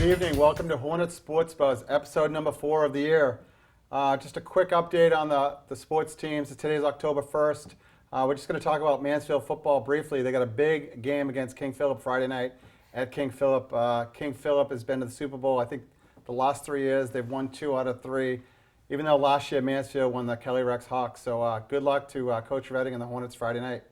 evening. Welcome to Hornets Sports Buzz, episode number 4 of the year. Just a quick update on the sports teams. Today's October 1st. We're just going to talk about Mansfield football briefly. They got a big game against King Philip Friday night at King Philip. King Philip has been to the Super Bowl, I think, the last 3 years. They've won 2 out of 3, even though last year Mansfield won the Kelly Rex Hawks. So good luck to Coach Redding and the Hornets Friday night.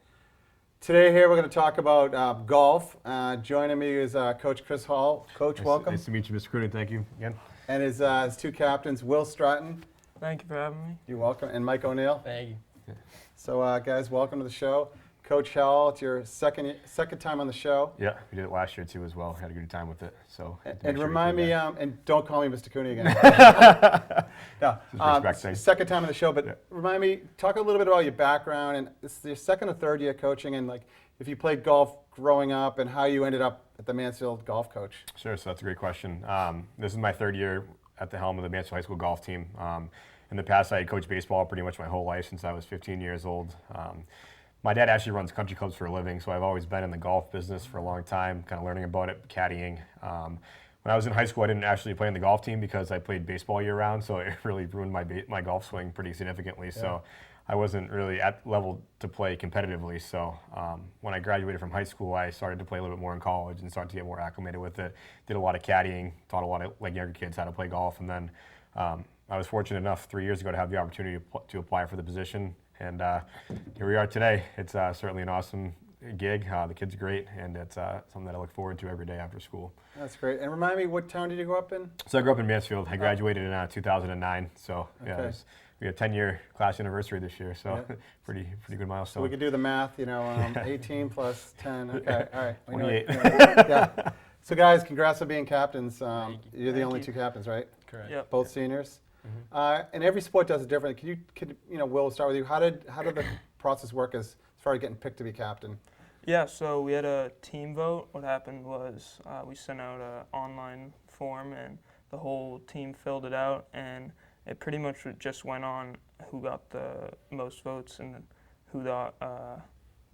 Today here we're going to talk about golf. Joining me is Coach Chris Hall. Coach, welcome. Nice to meet you, Mr. Cooney. Thank you again. And his 2 captains, Will Stratton. Thank you for having me. You're welcome. And Mike O'Neill. Thank you. So guys, welcome to the show. Coach Hall, it's your second time on the show. Yeah, we did it last year too as well. Had a good time with it. So. And remind me, and don't call me Mr. Cooney again. No, second time on the show, but yeah. Remind me, talk a little bit about your background, and this is your second or third year coaching, and like if you played golf growing up, and how you ended up at the Mansfield golf coach. Sure, so that's a great question. This is my 3rd year at the helm of the Mansfield High School golf team. In the past, I had coached baseball pretty much my whole life since I was 15 years old. My dad actually runs country clubs for a living, so I've always been in the golf business for a long time, kind of learning about it, caddying. When I was in high school, I didn't actually play in the golf team because I played baseball year-round, so it really ruined my golf swing pretty significantly. Yeah. So I wasn't really at level to play competitively. So when I graduated from high school, I started to play a little bit more in college and started to get more acclimated with it. Did a lot of caddying, taught a lot of younger kids how to play golf, and then I was fortunate enough 3 years ago to have the opportunity to apply for the position. And here we are today. It's certainly an awesome gig. The kid's great, and it's something that I look forward to every day after school. That's great. And remind me, what town did you grow up in? So I grew up in Mansfield. I graduated in 2009. So yeah, we had a 10-year class anniversary this year. So yeah. pretty good milestone. So we could do the math. 18 plus 10. Okay, all right. 28. Yeah. So guys, congrats on being captains. You're the only 2 captains, right? Correct. Yep. Both seniors. Mm-hmm. And every sport does it different. Could Will, start with you. How did the process work as far as getting picked to be captain? Yeah, so we had a team vote. What happened was we sent out an online form, and the whole team filled it out, and it pretty much just went on who got the most votes and who thought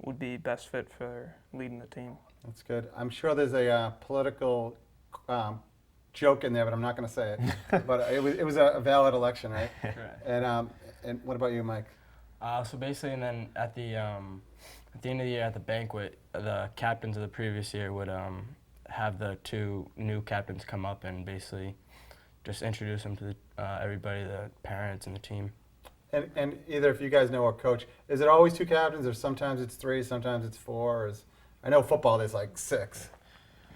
would be best fit for leading the team. That's good. I'm sure there's a political joke in there, but I'm not going to say it. But it was a valid election, right? Correct. And what about you, Mike? So basically, and then at the end of the year at the banquet, the captains of the previous year would have the 2 new captains come up and basically just introduce them to everybody, the parents and the team. And either if you guys know or coach, is it always 2 captains, or sometimes it's 3, sometimes it's 4? Or I know football there's like 6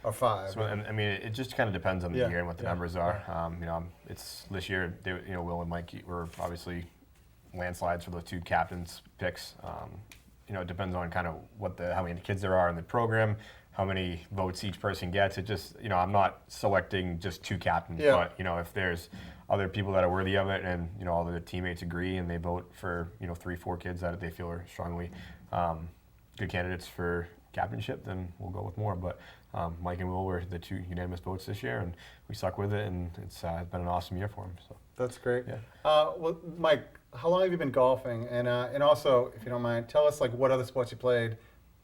or 5. So, I mean, it just kind of depends on the year and what the numbers are. It's this year. Will and Mike were obviously landslides for those 2 captains picks. It depends on kind of how many kids there are in the program, how many votes each person gets. It just, I'm not selecting just 2 captains, but if there's other people that are worthy of it, and all the teammates agree and they vote for 3, 4 kids that they feel are strongly good candidates for captainship, then we'll go with more. But Mike and Will were the 2 unanimous votes this year, and we stuck with it, and it's been an awesome year for them. So that's great. Yeah. Well, Mike, how long have you been golfing? And also, if you don't mind, tell us like what other sports you played,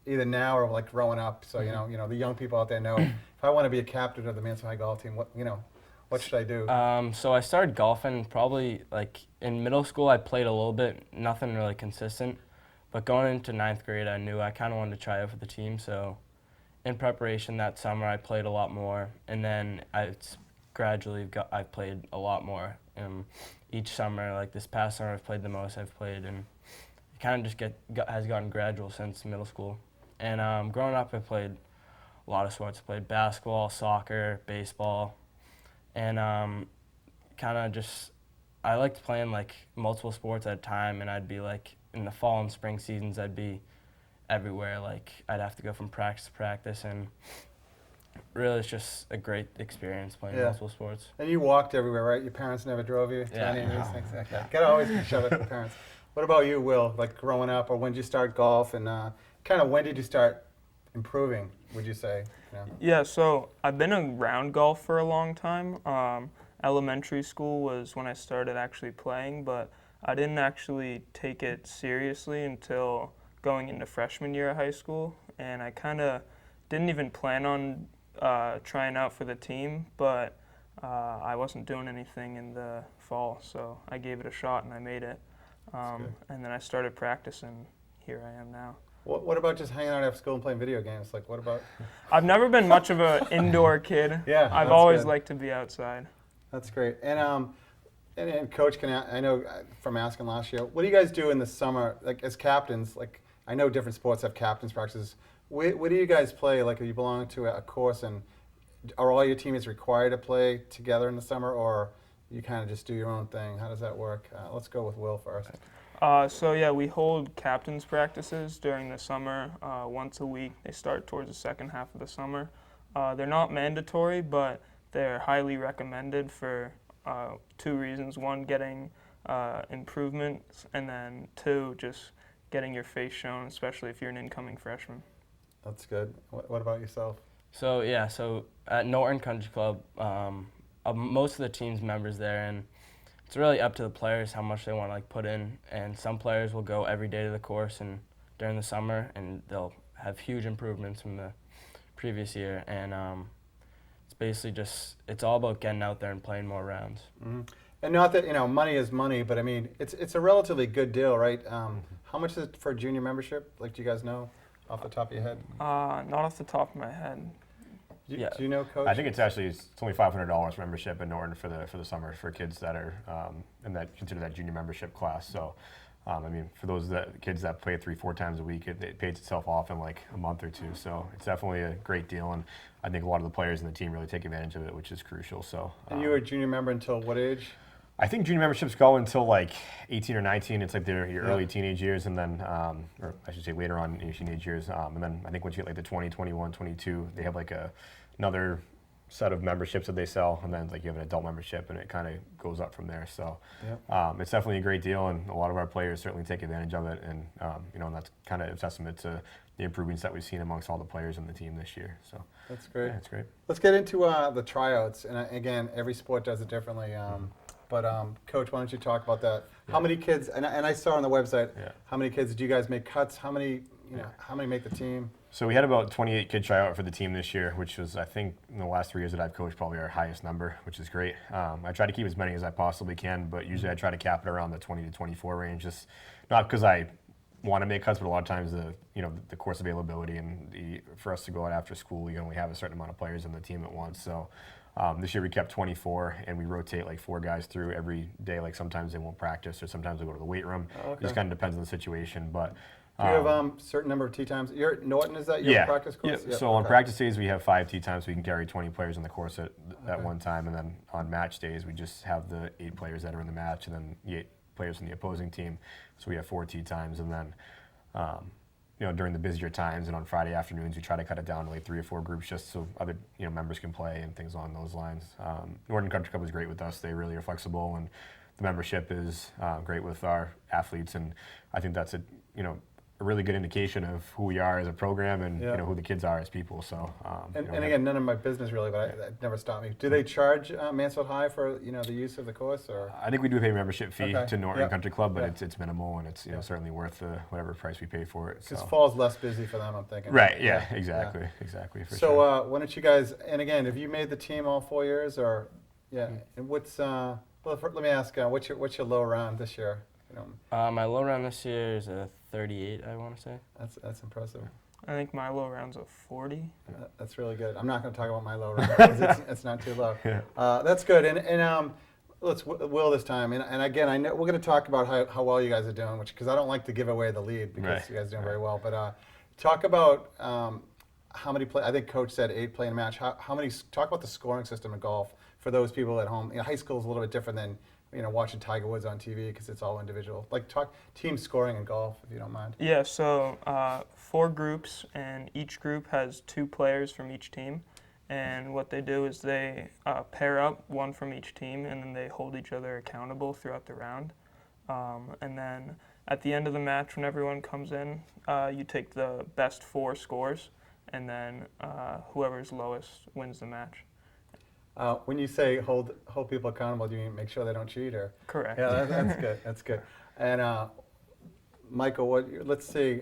either now or like growing up. So the young people out there know if I want to be a captain of the Mansfield High golf team, what should I do? So I started golfing probably like in middle school. I played a little bit, nothing really consistent. But going into 9th grade, I knew I kind of wanted to try out for the team. So in preparation that summer, I played a lot more. And then I've played a lot more. Each summer, like this past summer, I've played the most I've played. And it kind of just has gotten gradual since middle school. And growing up, I played a lot of sports. I played basketball, soccer, baseball. And I liked playing like multiple sports at a time. And I'd be like, in the fall and spring seasons, I'd be everywhere. Like I'd have to go from practice to practice, and really it's just a great experience playing multiple sports. And you walked everywhere, right? Your parents never drove you to any of these things? Okay. Gotta always shove it to the parents. What about you, Will? Like growing up, or when did you start golf, and kind of when did you start improving, would you say? Yeah, so I've been around golf for a long time. Elementary school was when I started actually playing, but I didn't actually take it seriously until going into freshman year of high school, and I kind of didn't even plan on trying out for the team, but I wasn't doing anything in the fall, so I gave it a shot and I made it. And then I started practicing. Here I am now. What about just hanging out after school and playing video games? Like, what about? I've never been much of an indoor kid. Yeah, I've that's always good. liked to be outside. That's great. And Coach, I know from asking last year, what do you guys do in the summer, like as captains? Like, I know different sports have captains practices. What do you guys play? Like, are you belong to a course, and are all your teammates required to play together in the summer, or you kind of just do your own thing? How does that work? Let's go with Will first. So yeah, we hold captains practices during the summer once a week. They start towards the second half of the summer. They're not mandatory, but they're highly recommended for 2 reasons. One, getting improvements, and then 2, just getting your face shown, especially if you're an incoming freshman. That's good. What about yourself? So yeah, so at Norton Country Club, most of the team's members there, and it's really up to the players how much they want to like put in. And some players will go every day to the course and during the summer, and they'll have huge improvements from the previous year. And it's basically just it's all about getting out there and playing more rounds. Mm-hmm. And not that money is money, but I mean it's a relatively good deal, right? How much is it for junior membership? Like, do you guys know off the top of your head? Not off the top of my head. Yeah. Do you know, Coach? I think it's only $500 membership in Norton for the summer for kids that are in that consider that junior membership class. So, I mean, for those kids that play 3-4 times a week, it pays itself off in like a month or 2. So it's definitely a great deal, and I think a lot of the players in the team really take advantage of it, which is crucial. So. And you were a junior member until what age? I think junior memberships go until like 18 or 19. It's like your Yeah. early teenage years, and then, or I should say later on in your teenage years. And then I think once you get like the 20, 21, 22, they have like another set of memberships that they sell, and then like you have an adult membership, and it kind of goes up from there. So it's definitely a great deal, and a lot of our players certainly take advantage of it. And and that's kind of a testament to the improvements that we've seen amongst all the players in the team this year. So That's great. yeah, it's great. Let's get into the tryouts. And again, every sport does it differently. But Coach, why don't you talk about that? Yeah. How many kids? And I saw on the website. Yeah. How many kids do you guys make cuts? How many? How many make the team? So we had about 28 kids try out for the team this year, which was, I think, in the last 3 years that I've coached, probably our highest number, which is great. I try to keep as many as I possibly can, but usually I try to cap it around the 20 to 24 range, just not because I want to make cuts, but a lot of times the course availability and for us to go out after school, you only have a certain amount of players in the team at once. So this year we kept 24, and we rotate like 4 guys through every day. Like sometimes they won't practice, or sometimes they go to the weight room. Oh, okay. It just kind of depends on the situation, but. Do you have a certain number of tee times? You're at Norton, is that your practice course? Yeah. So on practice days, we have 5 tee times. So we can carry 20 players on the course at one time. And then on match days, we just have the 8 players that are in the match, and then the 8 players from the opposing team. So we have 4 tee times. And then, during the busier times and on Friday afternoons, we try to cut it down to like 3 or 4 groups just so other members can play and things along those lines. Norton Country Club is great with us. They really are flexible, and the membership is great with our athletes. And I think that's a really good indication of who we are as a program, and who the kids are as people. So and again, none of my business really, but that never stopped me. Do they charge Mansfield High for the use of the course, or? I think we do pay a membership fee to Norton Yep. Country Club, but Yep. it's minimal, and it's certainly worth whatever price we pay for it. Because So. fall's less busy for them, I'm thinking. Right. Yeah. Exactly. Exactly. For So sure. why don't you guys? And again, have you made the team all 4 years, or And what's let me ask, what's your low round this year? My low round this year is a 38, I want to say. That's impressive. I think my low round's a 40. That's really good. I'm not going to talk about my low round because it's not too low. Yeah. That's good. And let's Will this time. And again, I know we're going to talk about how well you guys are doing, because I don't like to give away the lead because Right. you guys are doing very well. But talk about how many play. I think Coach said 8 play in a match. How many? Talk about the scoring system in golf for those people at home. High school is a little bit different than watching Tiger Woods on TV because it's all individual. Like talk team scoring in golf, if you don't mind. Yeah, so 4 groups, and each group has 2 players from each team. And what they do is they pair up, 1 from each team, and then they hold each other accountable throughout the round. And then at the end of the match, when everyone comes in, you take the best 4 scores, and then whoever's lowest wins the match. When you say hold people accountable, do you mean make sure they don't cheat, or? Correct. Yeah, that's good. That's good. And Michael, let's see.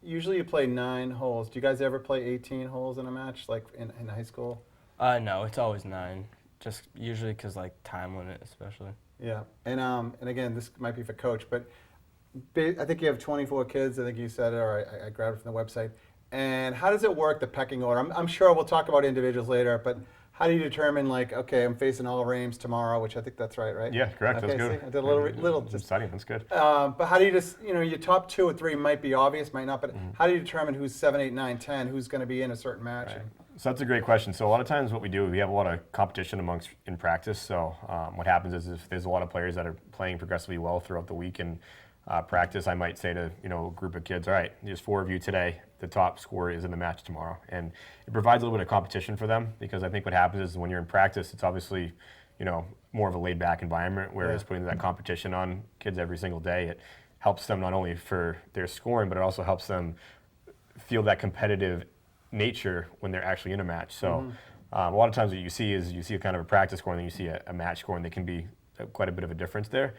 usually you play 9 holes. Do you guys ever play 18 holes in a match, like in high school? No, it's always 9. Just usually because like time limit, especially. Yeah, and again, this might be for coach, but I think you have 24 kids. I think you said it, or I grabbed it from the website. And how does it work, the pecking order? I'm sure we'll talk about individuals later, but how do you determine, like, okay, I'm facing all Rames tomorrow, which I think that's right? Yeah, correct. Okay, That's good. see, I did a little Just studying. That's good. but how do you just, your top 2 or 3 might be obvious, might not, but how do you determine who's 7, 8, 9, 10, who's going to be in a certain match? Right. So that's a great question. So a lot of times what we do, we have a lot of competition in practice. So what happens is if there's a lot of players that are playing progressively well throughout the week in practice, I might say to a group of kids, all right, there's 4 of you today. The top scorer is in the match tomorrow. And it provides a little bit of competition for them, because I think what happens is when you're in practice, it's obviously more of a laid back environment, whereas putting that competition on kids every single day, it helps them not only for their scoring, but it also helps them feel that competitive nature when they're actually in a match. So a lot of times what you see is a kind of a practice score, and then you see a match score, and there can be quite a bit of a difference there.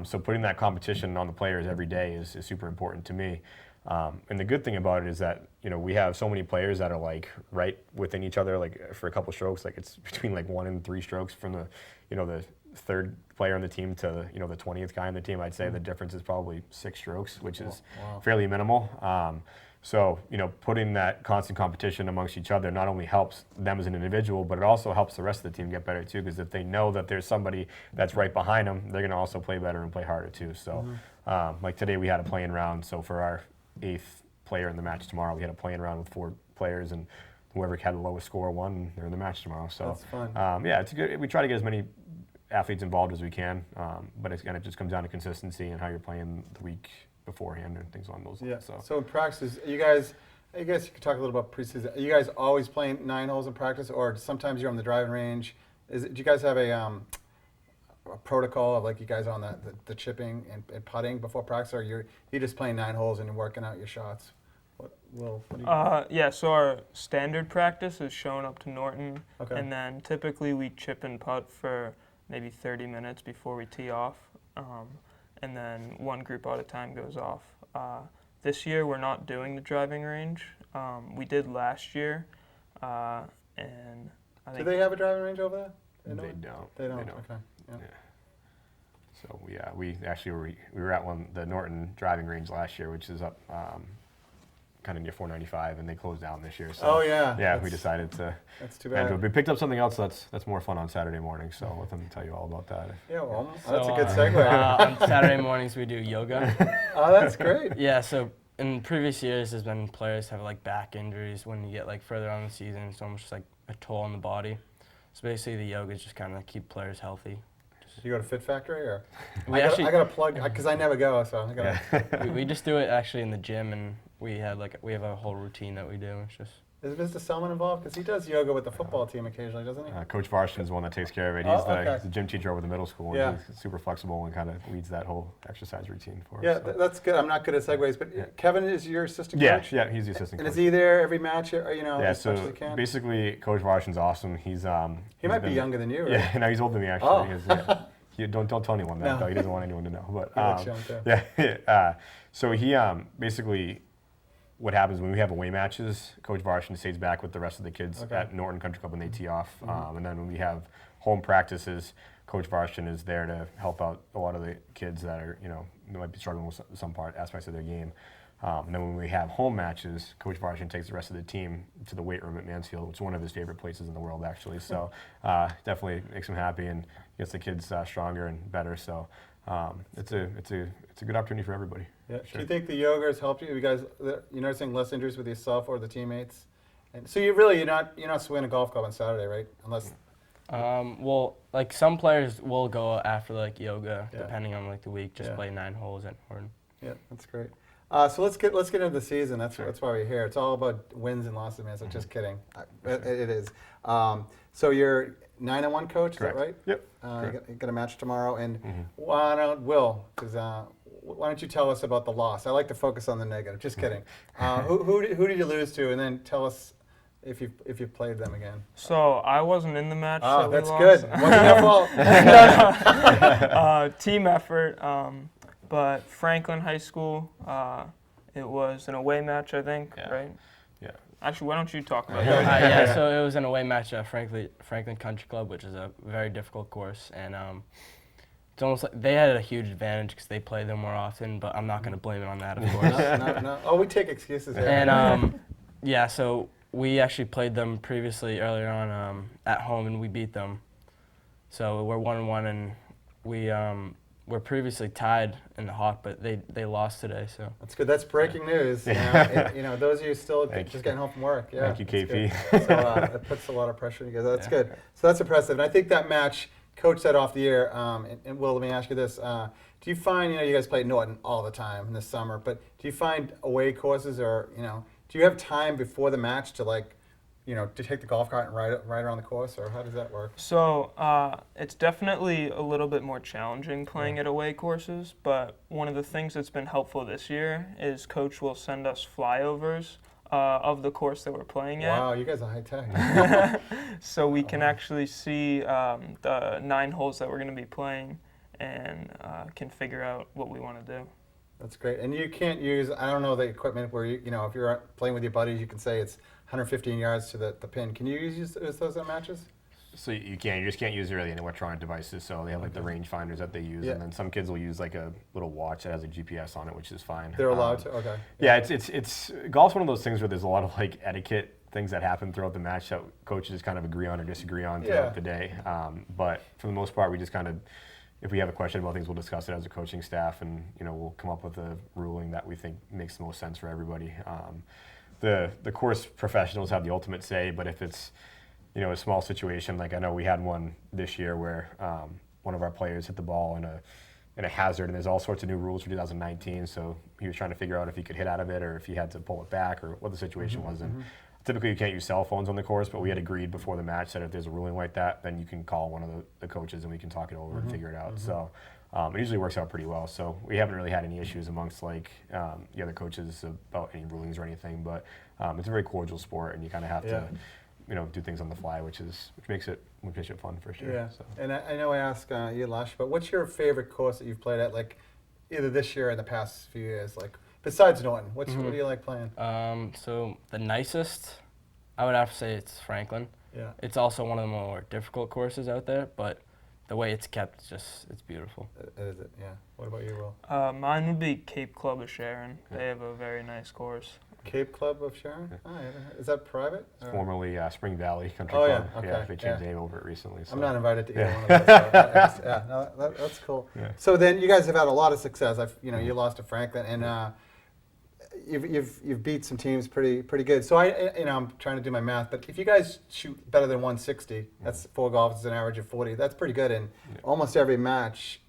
So putting that competition on the players every day is super important to me. And the good thing about it is that we have so many players that are like right within each other, like for a couple strokes, like it's between like 1 and 3 strokes from the the 3rd player on the team to the 20th guy on the team. I'd say the difference is probably 6 strokes, which is fairly minimal. So, putting that constant competition amongst each other not only helps them as an individual, but it also helps the rest of the team get better too, because if they know that there's somebody that's right behind them, they're going to also play better and play harder too. So, like today we had a playing round. So for our 8th player in the match tomorrow, we had a playing round with 4 players, and whoever had the lowest score won. They're in the match tomorrow. So that's fun. yeah, it's good. We try to get as many athletes involved as we can, but it just comes down to consistency and how you're playing the week beforehand and things along those lines. So in practice, I guess you could talk a little about preseason. Are you guys always playing 9 holes in practice, or sometimes you're on the driving range? Do you guys have a protocol of, like, you guys on the chipping and putting before practice, or you're just playing 9 holes and you're working out your shots? What do you Yeah, so our standard practice is showing up to Norton, Okay. and then typically we chip and putt for maybe 30 minutes before we tee off, and then one group at a time goes off. This year we're not doing the driving range. We did last year, and I think Do they have a driving range over there? They don't. They don't. Okay. Yeah. So we actually were at the Norton driving range last year, which is up kind of near 495, and they closed down this year. So Oh yeah. yeah, we decided to. That's too bad. We picked up something else that's more fun on Saturday morning, so I'll let them tell you all about that. Yeah, well, So, that's a good segue. On Saturday mornings we do yoga. Oh, that's great. Yeah, so in previous years there's been players have like back injuries when you get like further on in the season. It's almost just like a toll on the body. So basically the yoga is just kind of keep players healthy. You go to Fit Factory, or We I actually got to plug because I never go, so I got. we just do it actually in the gym, and we have a whole routine that we do. It's just Is Mr. Selman involved? Because he does yoga with the football team occasionally, doesn't he? Coach Varshan is the one that takes care of it. Oh, He's okay. the gym teacher over the middle school, and Yeah. he's super flexible and kind of leads that whole exercise routine for us. Yeah, so. that's good. I'm not good at segues, but Yeah. Kevin is your assistant Yeah, coach? yeah, he's the assistant And coach. is he there every match, Yeah, as much as so he can? basically, Coach Varshan's awesome. He's He might be younger than you, right? Yeah, no, he's older than me actually. Oh. Don't tell anyone that No. though. He doesn't want anyone to know. But He likes young, too. yeah. So he basically, what happens when we have away matches, Coach Varshan stays back with the rest of the kids Okay. at Norton Country Club when they tee off, and then when we have home practices, Coach Varshan is there to help out a lot of the kids that are they might be struggling with some aspects of their game. And then when we have home matches, Coach Varshan takes the rest of the team to the weight room at Mansfield, which is one of his favorite places in the world, actually. So definitely makes him happy and gets the kids stronger and better. So it's a good opportunity for everybody. Yeah. Sure. Do you think the yoga has helped you? You guys, you're noticing less injuries with yourself or the teammates? And so you're not swinging a golf club on Saturday, right? Unless well, like some players will go after like yoga, Yeah. depending on like the week, just Yeah. play 9 holes at Horton. Yeah, that's great. So let's get into the season. That's why we're here. It's all about wins and losses, man. So just kidding. It is. So you're 9-1 coach, is that Correct. right? Yep. You got a match tomorrow, and why don't you tell us about the loss? I like to focus on the negative. Just kidding. Who did you lose to, and then tell us if you played them again. So I wasn't in the match. Oh, that we that's lost. good. Wasn't your fault. Team effort. But Franklin High School It was an away match, I think, Yeah. right? Yeah. Actually, why don't you talk about Yeah, so it was an away match at Franklin Country Club, which is a very difficult course, and it's almost like they had a huge advantage because they play them more often. But I'm not going to blame it on that, of course. No. Oh, we take excuses here. And yeah, so we actually played them previously earlier on at home, and we beat them. So we're 1-1, and we were previously tied in the Hawk, but they lost today. So That's good. That's breaking news. You know, those of you still just getting home from work. Yeah, Thank you, that's KP. good. So it puts a lot of pressure on you guys. That's good. So that's impressive. And I think that match, Coach said off the year, and Will, let me ask you this. Do you find, you guys play Norton all the time in the summer, but do you find away courses or, do you have time before the match to to take the golf cart and ride around the course, or how does that work? So it's definitely a little bit more challenging playing at away courses, but one of the things that's been helpful this year is Coach will send us flyovers of the course that we're playing at. Wow, you guys are high tech. So we can actually see the 9 holes that we're going to be playing and can figure out what we want to do. That's great. And you can't use, I don't know, the equipment where, if you're playing with your buddies, you can say it's 115 yards to the pin. Can you use those in matches? So you can. You just can't use really any electronic devices. So they have like the range finders that they use, and then some kids will use like a little watch that has a GPS on it, which is fine. They're allowed to. Okay. Yeah, it's golf's one of those things where there's a lot of like etiquette things that happen throughout the match that coaches kind of agree on or disagree on throughout the day. But for the most part, we just kind of, if we have a question about things, we'll discuss it as a coaching staff, and we'll come up with a ruling that we think makes the most sense for everybody. The course professionals have the ultimate say, but if it's a small situation, like I know we had one this year where one of our players hit the ball in a hazard, and there's all sorts of new rules for 2019. So he was trying to figure out if he could hit out of it or if he had to pull it back or what the situation was. And typically you can't use cell phones on the course, but we had agreed before the match that if there's a ruling like that, then you can call one of the coaches and we can talk it over and figure it out. So it usually works out pretty well. So we haven't really had any issues amongst like the other coaches about any rulings or anything. But it's a very cordial sport, and you kind of have to do things on the fly, which makes it fun for sure. Yeah. So. And I know I asked you last, but what's your favorite course that you've played at, like either this year or in the past few years, like besides Norton? What do you like playing? So the nicest, I would have to say it's Franklin. Yeah. It's also one of the more difficult courses out there, but the way it's kept, it's beautiful. Is it? Yeah. What about you, Will? Mine would be Cape Club of Sharon. They have a very nice course. Cape Club of Sharon? Oh, is that private? It's formerly Spring Valley Country Oh, Club. yeah, okay, They changed the name over it recently. So. I'm not invited to either one of those. So that's cool. Yeah. So then you guys have had a lot of success. You lost to Franklin, and you've beat some teams pretty good. So I'm trying to do my math, but if you guys shoot better than 160, that's 4 golfers, an average of 40. That's pretty good in almost every match,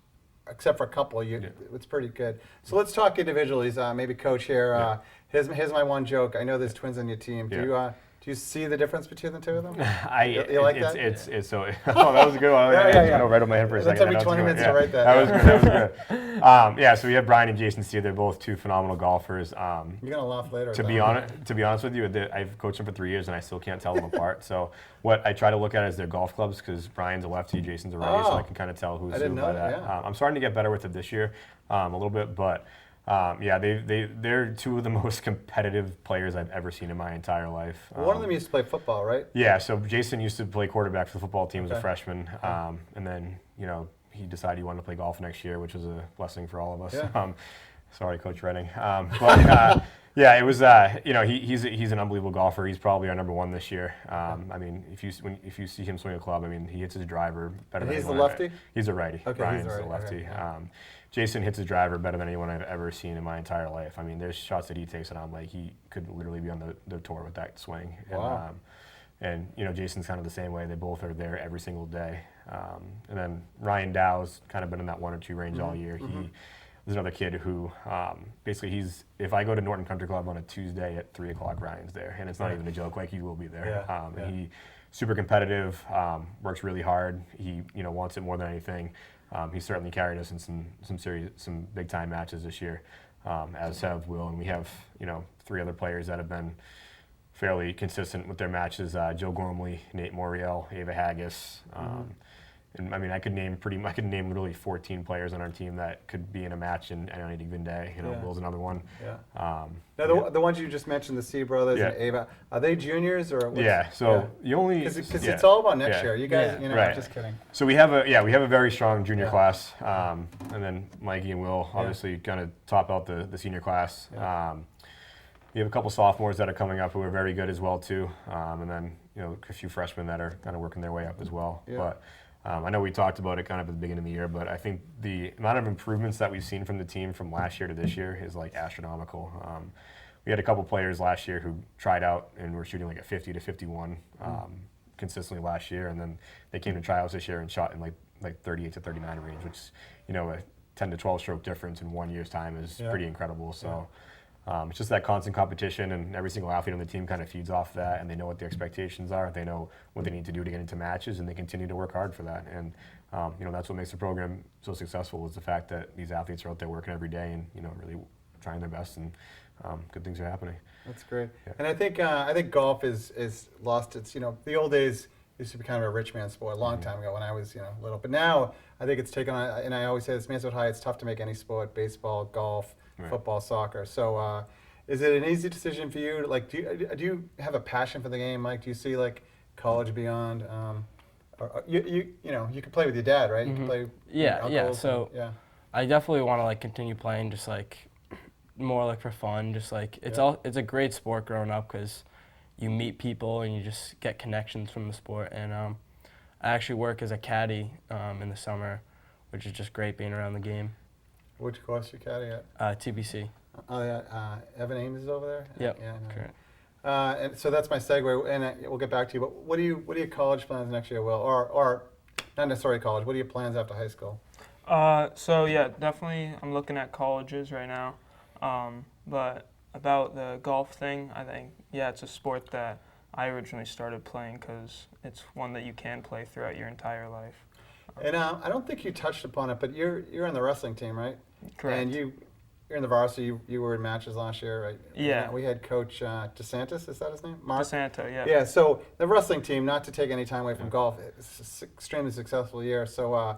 except for a couple. It's pretty good. So let's talk individually. Maybe Coach here. Here's my one joke. I know there's twins on your team. Do you see the difference between the two of them? You like that? It's so. Oh, that was a good one. I right on my head for a second. It took me 20 minutes to write that. That was good. So we have Brian and Jason Steele. They're both 2 phenomenal golfers. You're gonna laugh later. To be honest with you, I've coached them for 3 years and I still can't tell them apart. So what I try to look at is their golf clubs, because Brian's a lefty, Jason's a righty, so I can kind of tell who's who by that. Yeah. I'm starting to get better with it this year, a little bit, but. They're 2 of the most competitive players I've ever seen in my entire life. One of them used to play football, right? Yeah, so Jason used to play quarterback for the football team as a freshman, and then he decided he wanted to play golf next year, which was a blessing for all of us. Yeah. Sorry, Coach Redding. It was he's an unbelievable golfer. He's probably our number 1 this year. I mean, if you see him swing a club, I mean, he hits his driver better than anyone. He's the lefty? He's a righty. Okay, Brian's he's the lefty. Okay. Jason hits his driver better than anyone I've ever seen in my entire life. I mean, there's shots that he takes, and I'm like, he could literally be on the tour with that swing. Wow. And Jason's kind of the same way. They both are there every single day. And then Ryan Dow's kind of been in that 1 or 2 range all year. There's another kid who basically if I go to Norton Country Club on a Tuesday at 3 o'clock, Ryan's there, and it's not even a joke. Like, he will be there. And he super competitive, works really hard. He wants it more than anything. He certainly carried us in some big time matches this year, as have Will, and we have 3 other players that have been fairly consistent with their matches: Joe Gormley, Nate Moriel, Ava Haggis, And I mean, I could name literally 14 players on our team that could be in a match in any given day. You know, Yeah. Will's another one. Yeah. Yeah. Now, the ones you just mentioned, the C brothers and Yeah. Ava, are they juniors or? Yeah. So you only because yeah. it's all about next Yeah. year. You guys, Yeah. you know, Right. I'm just kidding. So we have a very strong junior Yeah. class, and then Mikey and Will obviously kind of top out the senior class. Yeah. We have a couple sophomores that are coming up who are very good as well too, and then a few freshmen that are kind of working their way up as well. Yeah. But I know we talked about it kind of at the beginning of the year, but I think the amount of improvements that we've seen from the team from last year to this year is like astronomical. We had a couple players last year who tried out and were shooting like a 50 to 51 consistently last year, and then they came to tryouts this year and shot in like 38 to 39 range, which a 10 to 12 stroke difference in 1 year's time is Yeah. pretty incredible. So. It's just that constant competition, and every single athlete on the team kind of feeds off that, and they know what the expectations are. They know what they need to do to get into matches, and they continue to work hard for that. And that's what makes the program so successful, is the fact that these athletes are out there working every day and really trying their best, and good things are happening. That's great. Yeah. And I think golf is lost its, the old days used to be kind of a rich man's sport a long time ago when I was, little. But now I think it's taken on, and I always say this, Mansfield High, it's tough to make any sport, baseball, golf, Right. football, soccer. So is it an easy decision for you? Like, do you have a passion for the game, Mike? Do you see like college beyond? Or you can play with your dad, right? You can play with your Yeah. uncles So and- I definitely want to like continue playing, just like more like for fun. Just like it's a great sport growing up because you meet people and you just get connections from the sport. And I actually work as a caddy in the summer, which is just great being around the game. Which course you caddy at? TBC. Oh yeah, Evan Ames is over there. Yep. Yeah. I know. Correct. And so that's my segue, and we'll get back to you. But what are your college plans next year, Will? Or not necessarily college. What are your plans after high school? So yeah, definitely I'm looking at colleges right now. But about the golf thing, I think, it's a sport that I originally started playing because it's one that you can play throughout your entire life. And I don't think you touched upon it, but you're on the wrestling team, right? Correct. And you're in the varsity. You were in matches last year, right? Yeah. We had Coach DeSantis. Is that his name? Mark. DeSanto, yeah. Yeah. So the wrestling team, not to take any time away from golf, it's an extremely successful year. So I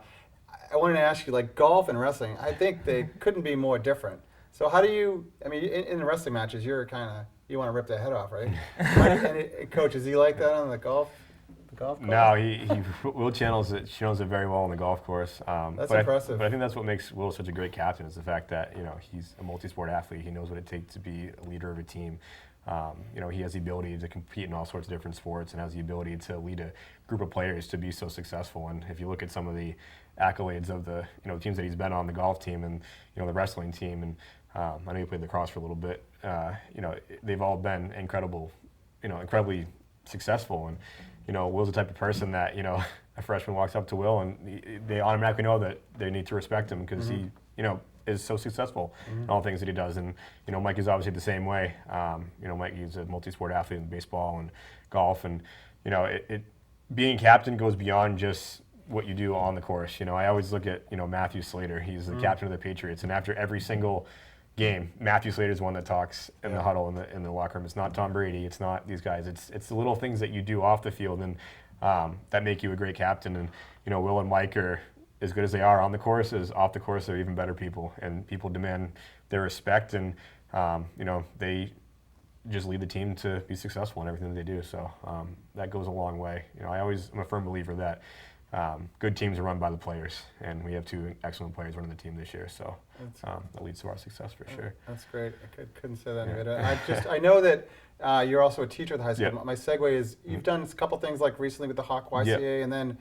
wanted to ask you, like golf and wrestling, I think they couldn't be more different. So how do you? I mean, in the wrestling matches, you want to rip their head off, right? Coach, is he like that on the golf? Course? No, Will channels it very well on the golf course. That's impressive. But I think that's what makes Will such a great captain, is the fact that he's a multi-sport athlete. He knows what it takes to be a leader of a team. He has the ability to compete in all sorts of different sports, and has the ability to lead a group of players to be so successful. And if you look at some of the accolades of the teams that he's been on, the golf team and the wrestling team, and I know he played lacrosse for a little bit. They've all been incredibly successful. And Will's the type of person that a freshman walks up to Will and they automatically know that they need to respect him because he is so successful in all things that he does. And Mike is obviously the same way. Mike is a multi-sport athlete in baseball and golf, and being captain goes beyond just what you do on the course. I always look at Matthew Slater. He's the captain of the Patriots, and after every single game, Matthew Slater is one that talks in the huddle in the locker room. It's not Tom Brady. It's not these guys. It's the little things that you do off the field and that make you a great captain. And Will and Mike are as good as they are on the course. As off the course, they're even better people, and people demand their respect. And they just lead the team to be successful in everything that they do. So that goes a long way. I'm a firm believer that good teams are run by the players, and we have two excellent players running the team this year. So that leads to our success for sure. That's great. I couldn't say that any better. I know that you're also a teacher at the high school. Yeah. My segue is you've done a couple things like recently with the Hawk YCA and then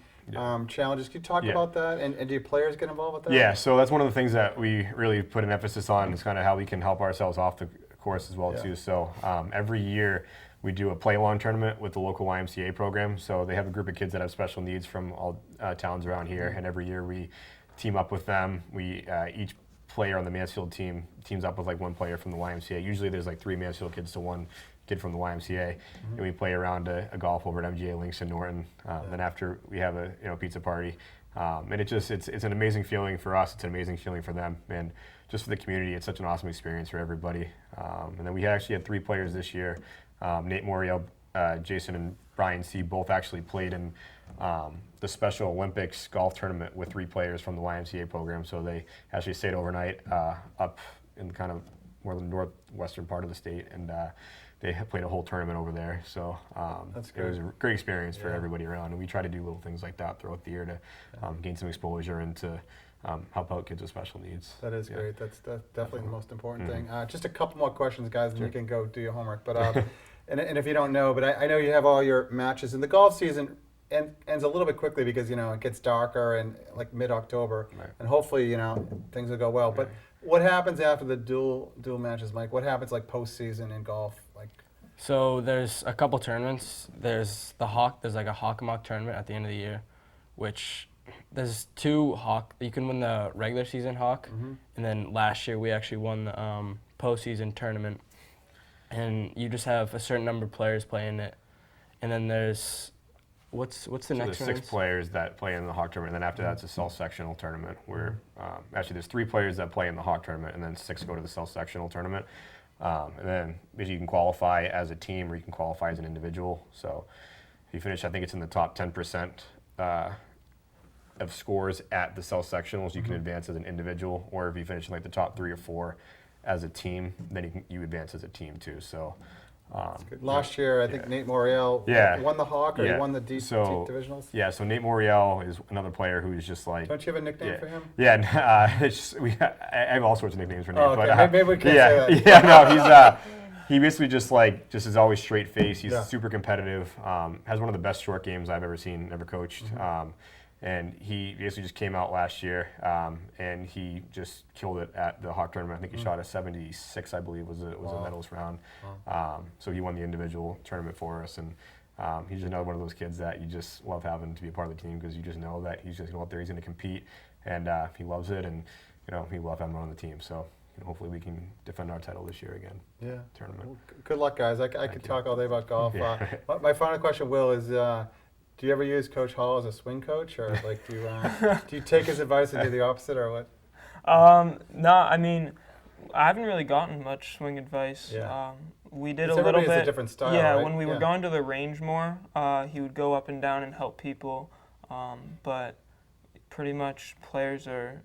challenges. Can you talk about that? And do your players get involved with that? Yeah, so that's one of the things that we really put an emphasis on, is kind of how we can help ourselves off the course as well too. So every year we do a play-along tournament with the local YMCA program. So they have a group of kids that have special needs from all towns around here, and every year we team up with them. We each player on the Mansfield team teams up with like one player from the YMCA. Usually there's like 3 Mansfield kids to 1 kid from the YMCA, and we play around a golf over at MGA Links in Norton. Then after we have a pizza party, and it's an amazing feeling for us. It's an amazing feeling for them, and just for the community, it's such an awesome experience for everybody. And then we actually had 3 players this year. Nate Moriel Jason and Brian C. both actually played in the Special Olympics golf tournament with 3 players from the YMCA program. So they actually stayed overnight up in kind of more the northwestern part of the state, and they played a whole tournament over there. So That's it was a great experience for Yeah. everybody around. And we try to do little things like that throughout the year to gain some exposure and to help out kids with special needs. That is Yeah. great. That's definitely the most important Mhm. thing. Just a couple more questions, guys, and Sure. you can go do your homework. But and if you don't know, but I know you have all your matches, and the golf season ends a little bit quickly because it gets darker in like mid-October, Right. and hopefully things will go well. But Right. what happens after the dual matches, Mike? What happens like postseason in golf? Like So there's a couple tournaments. There's the Hawk. There's like a Hawk-Mock tournament at the end of the year, which there's 2 Hawk. You can win the regular season Hawk, and then last year we actually won the postseason tournament. And you just have a certain number of players playing it, and then there's what's the So next there's one? 6 players that play in the Hawk tournament, and then after that it's a South sectional tournament where actually there's 3 players that play in the Hawk tournament, and then 6 go to the South sectional tournament. And then basically you can qualify as a team or you can qualify as an individual. So if you finish, I think it's in the top 10% of scores at the South sectionals, you can advance as an individual, or if you finish in like the top 3 or 4 as a team, then you advance as a team too. So last year, I think Nate Moriel Yeah. won the Hawk, or he Yeah. won the D So- divisionals. Yeah, so Nate Moriel is another player who's just like. Don't you have a nickname Yeah, for him? yeah. It's just, I have all sorts of nicknames for Nate. Oh, okay. But, Maybe we can't yeah, say that. yeah. No, he basically just is always straight face. He's Yeah. super competitive. Has one of the best short games I've ever seen, ever coached. Mm-hmm. And he basically just came out last year, and he just killed it at the Hawk tournament. I think he shot a 76, I believe, was a medals round. So he won the individual tournament for us, and he's just another one of those kids that you just love having to be a part of the team because you just know that he's just going to go out there, he's going to compete, and he loves it, and he love having him on the team. So hopefully we can defend our title this year again. Yeah. Tournament. Well, good luck, guys. I could you. talk all day about golf. Yeah. My final question, Will, is do you ever use Coach Hall as a swing coach, or like do you take his advice and do the opposite, or what? No, I mean, I haven't really gotten much swing advice. Yeah. We did It's a little everybody has a bit. different style, Yeah, right? when we were Yeah. going to the range more, he would go up and down and help people. But pretty much players are.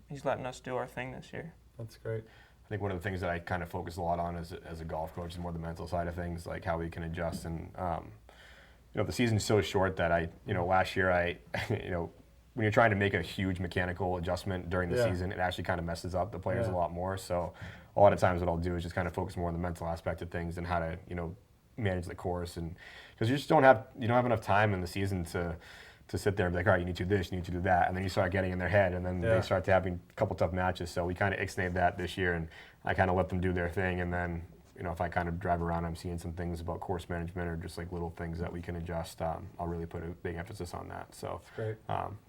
He's letting us do our thing this year. That's great. I think one of the things that I kind of focus a lot on as a golf coach is more the mental side of things, like how we can adjust. And the season's so short that last year when you're trying to make a huge mechanical adjustment during the Yeah. season, it actually kind of messes up the players Yeah. a lot more. So a lot of times what I'll do is just kind of focus more on the mental aspect of things and how to manage the course, and because you don't have enough time in the season to sit there and be like, all right, you need to do this, you need to do that, and then you start getting in their head, and then Yeah. they start having a couple tough matches. So we kind of ixnayed that this year, and I kind of let them do their thing, and then if I kind of drive around, I'm seeing some things about course management or just like little things that we can adjust. I'll really put a big emphasis on that. So Great.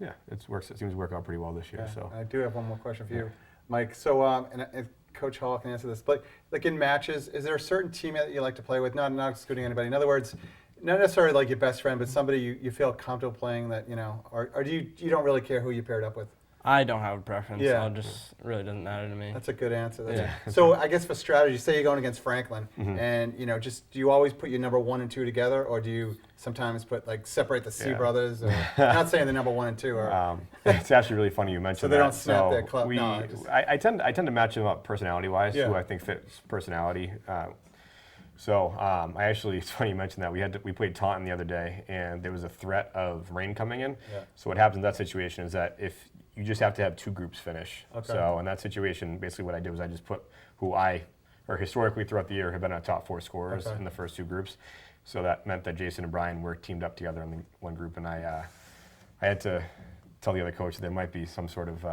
yeah, it seems to work out pretty well this year. Yeah. So I do have one more question for you, Mike. So and Coach Hall can answer this, but like in matches, is there a certain team that you like to play with? Not excluding anybody. In other words, not necessarily like your best friend, but somebody you feel comfortable playing that or do you don't really care who you paired up with? I don't have a preference. Yeah. I'll just really doesn't matter to me. That's a good answer. Yeah. So I guess for strategy, say you're going against Franklin, Mm-hmm. and just do you always put your number 1 and 2 together, or do you sometimes put separate the C Yeah. brothers? Or, not saying the number 1 and 2 are. it's actually really funny you mentioned they that. don't snap their club. We, No, I tend to match them up personality-wise, Yeah. who I think fits personality. I actually, it's funny you mentioned that. We played Taunton the other day, and there was a threat of rain coming in. Yeah. So what happens in that situation is that if you just have to have 2 groups finish. Okay. So in that situation, basically what I did was I just put or historically throughout the year have been our top 4 scorers Okay. in the first 2 groups. So that meant that Jason and Brian were teamed up together in the one group, and I had to tell the other coach that there might be some sort of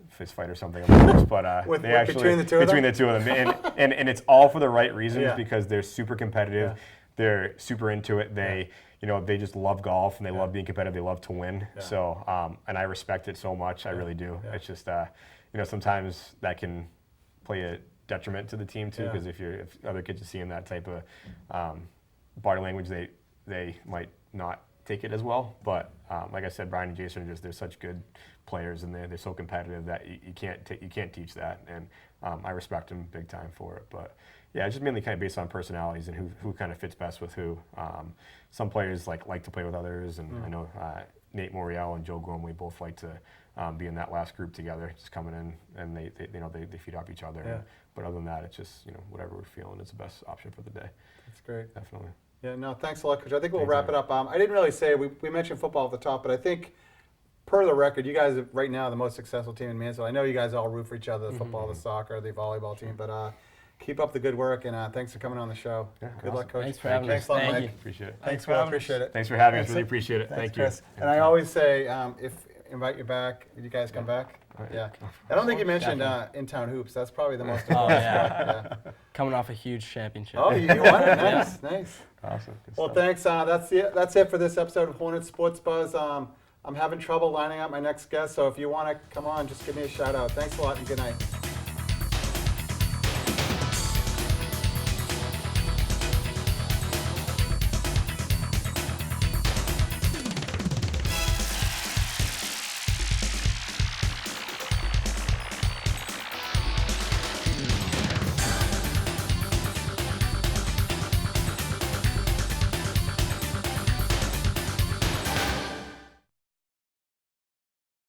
fist fight or something among us, but between the two of them? between the two of them, and it's all for the right reasons Yeah. because they're super competitive, Yeah. they're super into it. They they just love golf and they love being competitive. They love to win. Yeah. So and I respect it so much. I really do. Yeah. It's just sometimes that can play a detriment to the team too Yeah. because if other kids are seeing that type of body language, they might not take it as well. But like I said, Brian and Jason are they're such good players and they're so competitive that you can't teach that. And I respect them big time for it. But Yeah, it's just mainly kind of based on personalities and who kind of fits best with who. Some players like to play with others, and I know Nate Morial and Joe Gormley both like to be in that last group together, just coming in and they feed off each other. Yeah. But other than that, it's just whatever we're feeling is the best option for the day. That's great. Definitely. Yeah, no, thanks a lot, Coach. I think we'll Thanks, wrap it up. I didn't really say, we mentioned football at the top, but I think per the record, you guys are right now the most successful team in Mansfield. I know you guys all root for each other, the football, the soccer, the volleyball team, but keep up the good work, and thanks for coming on the show. Yeah, Good awesome. luck, Coach. Thanks for having us. Thanks a lot, Thank Mike. you. Appreciate it. Thanks, for Will. having us. Appreciate it. Thanks for having us. Thanks. Really appreciate it. Thanks, Thank Chris. you. And I always say, if invite you back, you guys come back. All right. Yeah. I don't think you mentioned Definitely. in-town hoops. That's probably the most Oh, important. yeah. Yeah. Coming off a huge championship. Oh, you won it. Nice, nice. Awesome. Good Well, stuff. thanks. That's it for this episode of Hornets Sports Buzz. I'm having trouble lining up my next guest, so if you want to come on, just give me a shout out. Thanks a lot and good night.